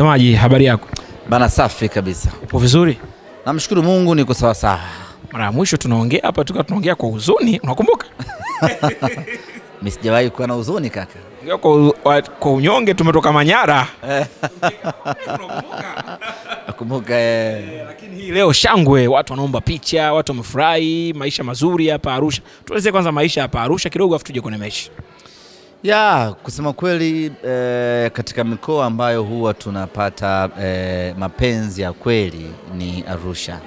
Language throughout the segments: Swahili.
Mtazamaji, habari yako? Bana, safi kabisa. Upo vizuri? Namshukuru Mungu niko sawa sawa. Mara ya mwisho tunaongea hapa tunaongea kwa huzuni, unakumbuka? Mimi sijawahi kuwa na huzuni kaka. Ongea kwa unyonge, tumetoka Manyara. Nakumbuka Lakini hii leo shangwe, watu wanaomba picha, watu wamefurahi, maisha mazuri hapa Arusha. Tueleze kwanza maisha hapa Arusha kidogo afu tuje kwenye mechi. Kusema kweli katika mikoa ambayo huwa tunapata mapenzi ya kweli ni Arusha.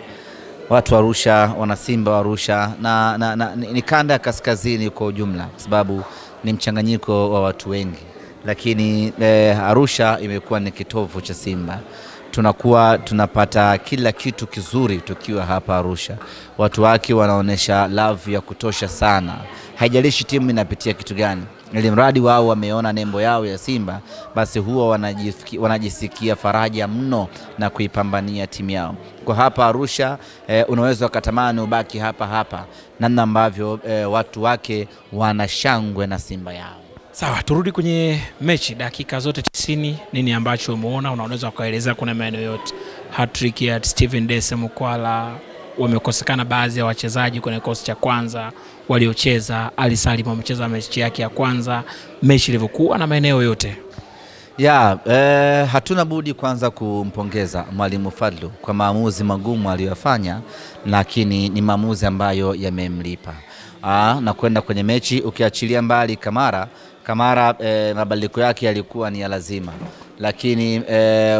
Watu wa Arusha, wana Simba wa Arusha na ni kanda ya kaskazini kwa ujumla, kwa sababu ni mchanganyiko wa watu wengi. Lakini Arusha imekuwa ni kitovu cha Simba. Tunapata kila kitu kizuri tukiwa hapa Arusha. Watu wake wanaonesha love ya kutosha sana. Haijalishi timu inapitia kitu gani. Ili mradi wao wameona nembo yao ya Simba, basi huwa wanajisikia faraja mno na kuipambania timu yao. Kwa hapa Arusha unaweza kutamani ubaki hapa namna ambavyo watu wake wanashangwe na Simba yao. Sawa, turudi kwenye mechi. Dakika zote 90, nini ambacho umeona? Unaweza kueleza kuna maeneo yote. Hat-trick ya Stephen Dese Mukwala, wamekosekana baadhi ya wachezaji kwenye kikosi cha kwanza waliocheza. Ali Salim amecheza mechi yake ya kwanza, mechi ilivyokuwa na maeneo yote. Hatuna budi kwanza kumpongeza Mwalimu Fadlu kwa maamuzi magumu aliyofanya, lakini ni maamuzi ambayo yamemlipa. Na kwenda kwenye mechi ukiachilia mbali Kamara mabadiliko yake yalikuwa ni ya lazima. Lakini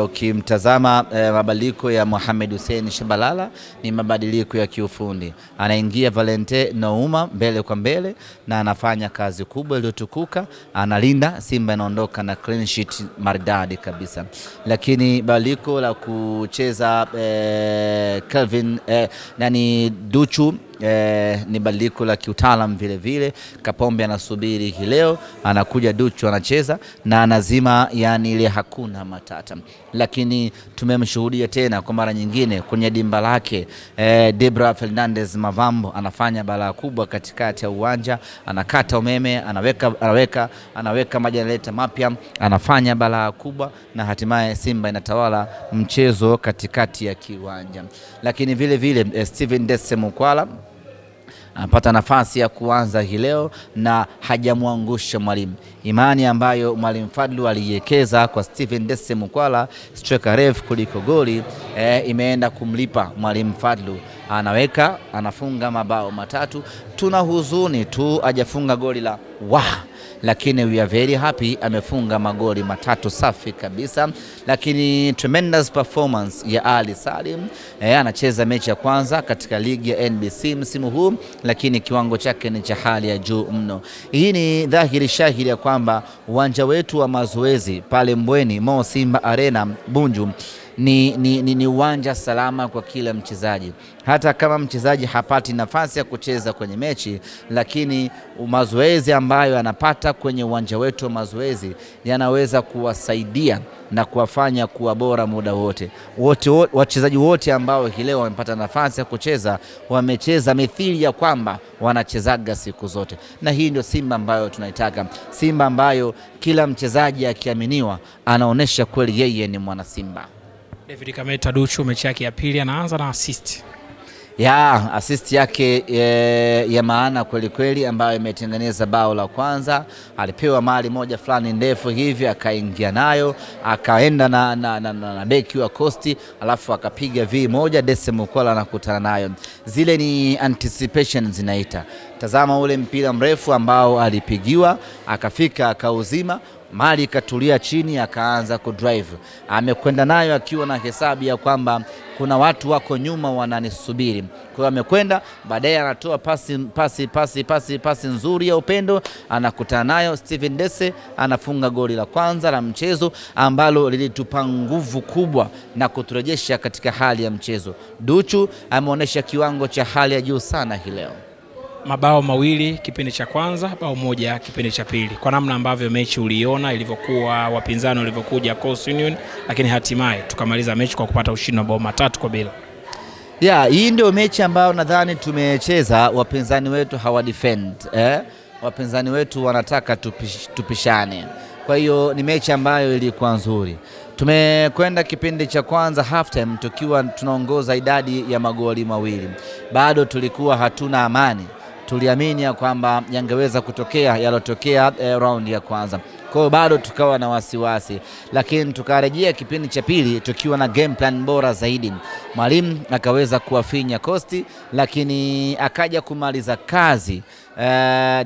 ukimtazama mabadiliko ya Mohamed Hussein Shabalala ni mabadiliko ya kiufundi. Anaingia Valente Nouma mbele kwa mbele na anafanya kazi kubwa iliyotukuka, analinda Simba inaondoka na clean sheet maridadi kabisa. Lakini badiliko la kucheza Kelvin Duchu ni badiliko la kiutaalamu vile vile. Kapombe anasubiri hii leo, anakuja Duchu anacheza na anazima, yani ile hakuna matata. Lakini tumemshuhudia tena kwa mara nyingine kwenye dimba lake Debra Fernandez Mavambo anafanya balaa kubwa katikati ya uwanja, anakata umeme, anaweka majenereta mapya, anafanya balaa kubwa na hatimaye Simba inatawala mchezo katikati ya kiwanja. Lakini vile vile Stephen Dese Mukwala anapata nafasi ya kuanza hii leo na hajamwangusha mwalimu. Imani ambayo Mwalimu Fadlu aliwekeza kwa Stephen Dese Mukwala, striker refu kuliko goli, imeenda kumlipa Mwalimu Fadlu. Anafunga mabao matatu. Tuna huzuni tu hajafunga goli la lakini we are very happy amefunga magoli matatu safi kabisa. Lakini tremendous performance ya Ali Salim. Anacheza mechi ya kwanza katika ligi ya NBC msimu huu, lakini kiwango chake ni cha hali ya juu mno. Hii ni dhahiri shahiri ya kwamba uwanja wetu wa mazoezi pale Mbweni Mo Simba Arena Bunju ni uwanja salama kwa kila mchezaji. Hata kama mchezaji hapati nafasi ya kucheza kwenye mechi, lakini mazoezi ambayo anapata kwenye uwanja wetu wa mazoezi yanaweza kuwasaidia na kuwafanya kuwa bora muda wote. Wachezaji wote ambao leo wamepata nafasi ya kucheza wamecheza mithili ya kwamba wanachezaga siku zote. Na hii ndio Simba ambayo tunaitaka. Simba ambayo kila mchezaji akiaminiwa anaonesha kweli yeye ni mwana Simba. David Kameta Duchu mechi yake ya pili anaanza na assist. Assist yake ya maana kweli kweli, ambayo imetengeneza bao la kwanza. Alipewa mali moja fulani ndefu hivi, akaingia nayo, akaenda na beki wa Costi, alafu akapiga moja Dese Mukwala anakutana nayo. Zile ni anticipation zinaita. Tazama ule mpira mrefu ambao alipigiwa, akafika akauzima, mali katulia chini, akaanza kudrive. Amekwenda nayo akiwa na hesabu ya kwamba kuna watu wako nyuma wananisubiri. Kwa hiyo amekwenda, baadaye anatoa pasi nzuri ya upendo, anakutana nayo Stephen Dese, anafunga goli la kwanza la mchezo ambalo lilitupa nguvu kubwa na kuturejesha katika hali ya mchezo. Duchu ameonyesha kiwango cha hali ya juu sana hii leo. Mabao mawili kipindi cha kwanza, bao moja kipindi cha pili. Kwa namna ambavyo mechi uliona ilivyokuwa, wapinzani walivyokuja Coastal Union, lakini hatimaye tukamaliza mechi kwa kupata ushindi wa bao 3-0. Hii ndio mechi ambayo nadhani tumecheza, wapinzani wetu hawadefend. Wapinzani wetu wanataka tupishane. Kwa hiyo ni mechi ambayo ilikuwa nzuri. Tumekwenda kipindi cha kwanza halftime tukiwa tunaongoza idadi ya magoli mawili. Bado tulikuwa hatuna amani. Tuliamini ya kwamba yangeweza kutokea yalotokea round ya kwanza. Kwa hiyo bado tukawa na wasiwasi, lakini tukarejea kipindi cha pili tukiwa na game plan bora zaidi. Mwalimu akaweza kuwafinya Coast, lakini akaja kumaliza kazi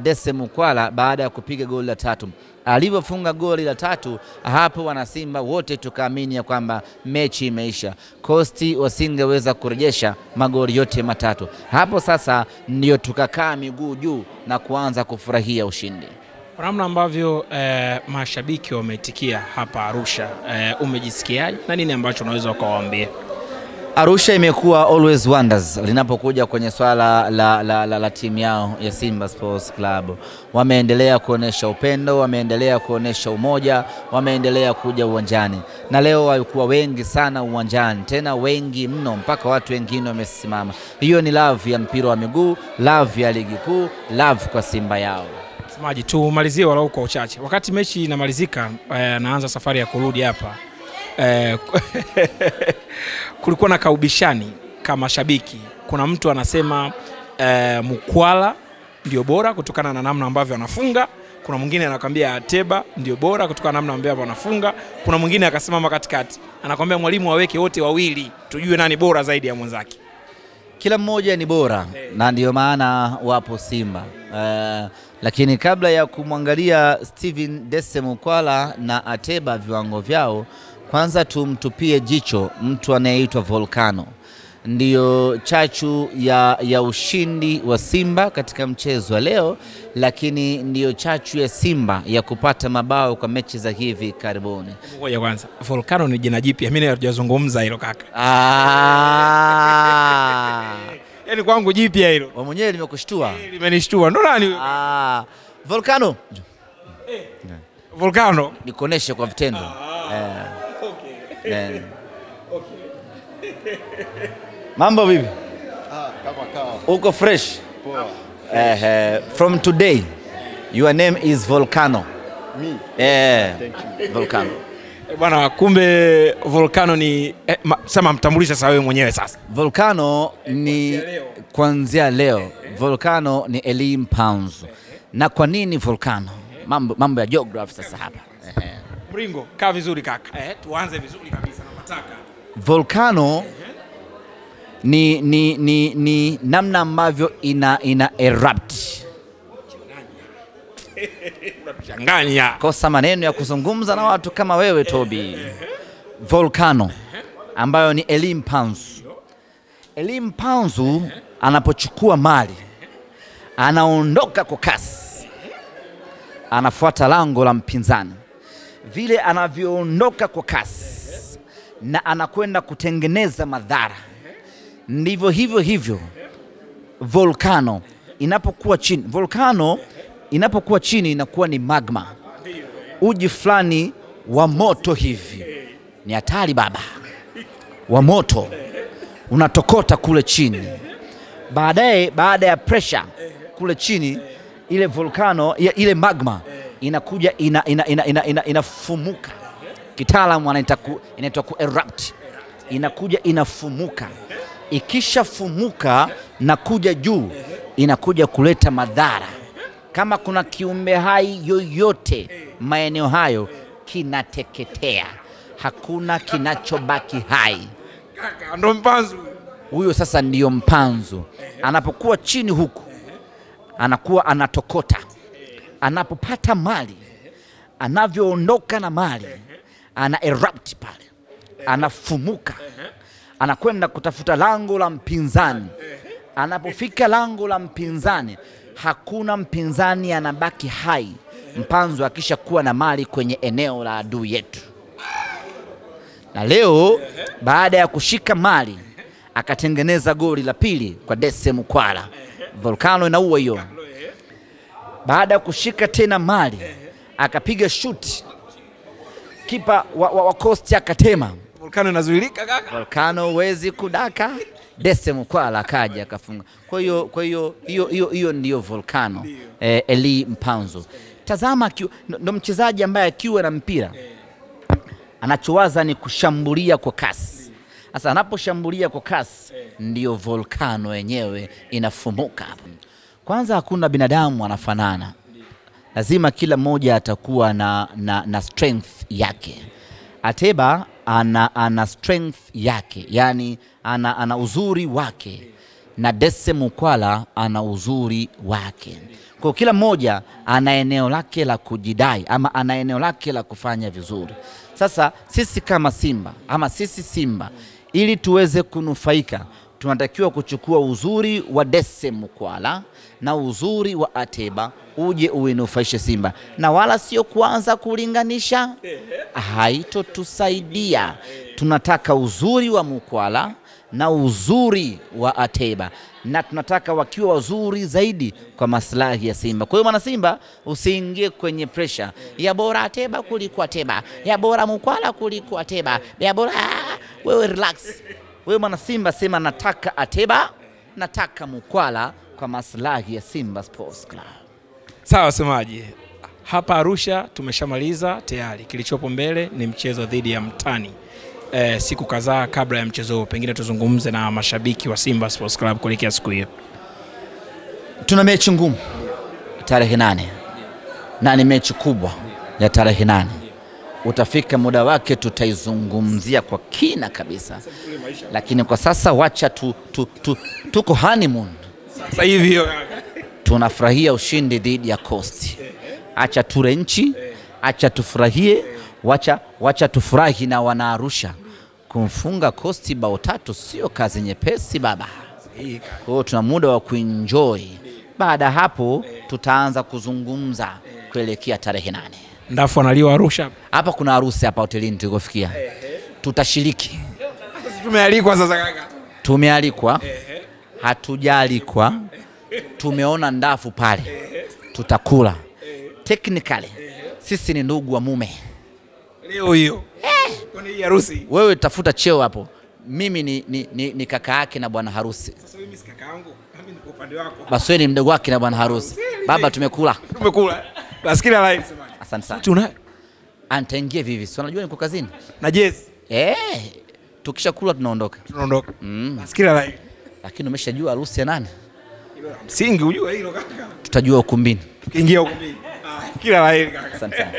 Dese Mukwala baada ya kupiga goli la 3. Alivyofunga goli la 3, hapo wana Simba wote tukaamini ya kwamba mechi imeisha. Coast wasingeweza kurejesha magoli yote 3. Hapo sasa ndio tukakaa miguu juu na kuanza kufurahia ushindi. Namna ambavyo mashabiki wameitikia hapa Arusha, umejisikiaje na nini ambacho unaweza ukawaambia? Arusha imekuwa always wonders linapokuja kwenye swala la timu yao ya Simba Sports Club. Wameendelea kuonesha upendo, wameendelea kuonesha umoja, wameendelea kuja uwanjani. Na leo walikuwa wengi sana uwanjani, tena wengi mno mpaka watu wengine wamesimama. Hiyo ni love ya mpira wa miguu, love ya ligi kuu, love kwa Simba yao. Semaji tumalizie walau kwa uchache. Wakati mechi inamalizika, naanza safari ya kurudi hapa. Kulikuwa na kaubishani kama shabiki. Kuna mtu anasema Mukwala ndio bora kutokana na namna ambavyo anafunga. Kuna mwingine anakuambia Ateba ndio bora kutokana na namna ambavyo anafunga. Kuna mwingine akasimama katikati, anakuambia mwalimu aweke wote wawili tujue nani bora zaidi ya mwenzake. Kila mmoja ni bora na ndio maana wapo Simba. Lakini kabla ya kumwangalia Steven Dese Mukwala na Ateba viwango vyao, kwanza tumtupie jicho mtu anayeitwa Volcano. Ndiyo chachu ya ushindi wa Simba katika mchezo wa leo, lakini ndiyo chachu ya Simba ya kupata mabao kwa mechi za hivi karibuni. Ngoja kwanza, Volcano ni jina jipya, mimi hatujazungumza hilo kaka. Yaani kwangu jipya hilo. Wewe mwenyewe limekushtua? Limenishtua. Ndo nani? Volcano. Volcano nikuoneshe kwa vitendo. Okay. Mambo vipi? Kama kawa. Uko fresh? Poa. From today your name is Volcano. Me? Thank you. Volcano. Bwana, kumbe Volcano ni sema mtambulisha sasa wewe mwenyewe sasa. Volcano ni kuanzia leo. Volcano ni Elie Mpanzu. Na kwa nini Volcano? Mambo ya geography sasa hapa. Mringo, kaa vizuri kaka. Tuanze vizuri kabisa na mataka. Volcano ni namna ambavyo ina erupt. Unachanganya. Kosa maneno ya kuzungumza na watu kama wewe Toby. Volcano ambayo ni Elie Mpanzu. Elie Mpanzu anapochukua mali anaondoka kwa kasi, anafuata lango la mpinzani. Vile anavyoondoka kwa kasi na anakwenda kutengeneza madhara, ndivyo hivyo Volcano inapokuwa chini. Volcano inapokuwa chini inakuwa ni magma, uji fulani wa moto hivi. Ni hatari baba, wa moto unatokota kule chini. Baada ya pressure kule chini, ile volcano ile magma inakuja inafumuka. Kitaalamu inaitwa ku erupt. Inakuja inafumuka. Ikishafumuka na kuja juu, inakuja kuleta madhara. Kama kuna kiumbe hai yoyote maeneo hayo, kinateketea. Hakuna kinachobaki hai. Kaka, ndo Mpanzu. Huyo sasa ndiyo Mpanzu. Anapokuwa chini huku, anakuwa anatokota. Anapopata mali, anavyoondoka na mali, ana erupt pale. Anafumuka. Anakwenda kutafuta lango la mpinzani. Anapofika lango la mpinzani, hakuna mpinzani anabaki hai. Mpanzu akisha kuwa na mali kwenye eneo la adui yetu. Na leo baada ya kushika mali, akatengeneza goli la pili kwa Dese Mukwala. Volcano inaua hiyo. Baada ya kushika tena mali, akapiga shoot. Kipa wa Coast akatema. Volcano inazuilika kaka. Volcano huwezi kudaka. Dese Mukwala akaja akafunga. Kwa hiyo ndio Volcano. Elie Mpanzu. Tazama ndo mchezaji ambaye akiwa na mpira anachowaza ni kushambulia kwa kasi. Sasa anaposhambulia kwa kasi ndio volcano yenyewe inafumuka. Kwanza hakuna binadamu anafanana, lazima kila mmoja atakuwa na strength yake. Ateba ana strength yake, yani ana uzuri wake, na Dese Mukwala ana uzuri wake. Kwa kila mmoja ana eneo lake la kujidai ama ana eneo lake la kufanya vizuri. Sasa sisi kama Simba ama sisi Simba, ili tuweze kunufaika, tunatakiwa kuchukua uzuri wa Dese Mukwala na uzuri wa Ateba uje uinufaishe Simba, na wala sio kuanza kulinganisha, haitotusaidia. Tunataka uzuri wa Mukwala na uzuri wa Ateba, na tunataka wakiwa wazuri zaidi kwa maslahi ya Simba. Kwa hiyo mwana Simba, usiingie kwenye pressure ya bora Ateba kuliko Ateba, ya bora Mukwala kuliko Ateba, ya bora. Wewe relax. Wewe mwana Simba sema nataka Ateba, nataka Mukwala kwa maslahi ya Simba Sports Club. Sawa semaji. Hapa Arusha tumeshamaliza tayari. Kilichopo mbele ni mchezo dhidi ya Mtani. Siku kadhaa kabla ya mchezo huo, pengine tuzungumze na mashabiki wa Simba Sports Club kuelekea siku hiyo. Tuna mechi ngumu tarehe 8. Na ni mechi kubwa ya tarehe 8. Utafika muda wake tutaizungumzia kwa kina kabisa. Lakini kwa sasa wacha tuko honeymoon. Sasa hivi tunafurahia ushindi dhidi ya Coast. Acha ture nchi, acha tufurahie, wacha tufurahi na wana Arusha. Kumfunga Coast bao 3 sio kazi nyepesi baba. Kwa hiyo tuna muda wa kuenjoy. Baada hapo tutaanza kuzungumza kuelekea tarehe 8. Ndafu analiwa Arusha. Hapa kuna harusi hapa hotelini tulikofikia. Tutashiriki. Tumealikwa sasa kaka. Tumealikwa. Hatujaalikwa. Tumeona ndafu pale. Tutakula. Technically sisi ni ndugu wa mume. Leo hiyo. Kwani hii harusi? Wewe tafuta cheo hapo. Mimi ni kaka yake na bwana harusi. Sasa mimi si kaka yangu. Mimi niko upande wako. Basi wewe ni mdogo wake na bwana harusi. Baba tumekula. Tumekula. Basi kila line sema. Asante sana. Tuna antaingia vivi. Si unajua niko kazini. Na jezi. Tukisha kula tunaondoka. Tunaondoka. Basi kila line. Lakini umeshajua harusi ya nani? Msingi unajua hilo kaka. Tutajua ukumbini. Tukiingia ukumbini. Kila line kaka. Asante sana.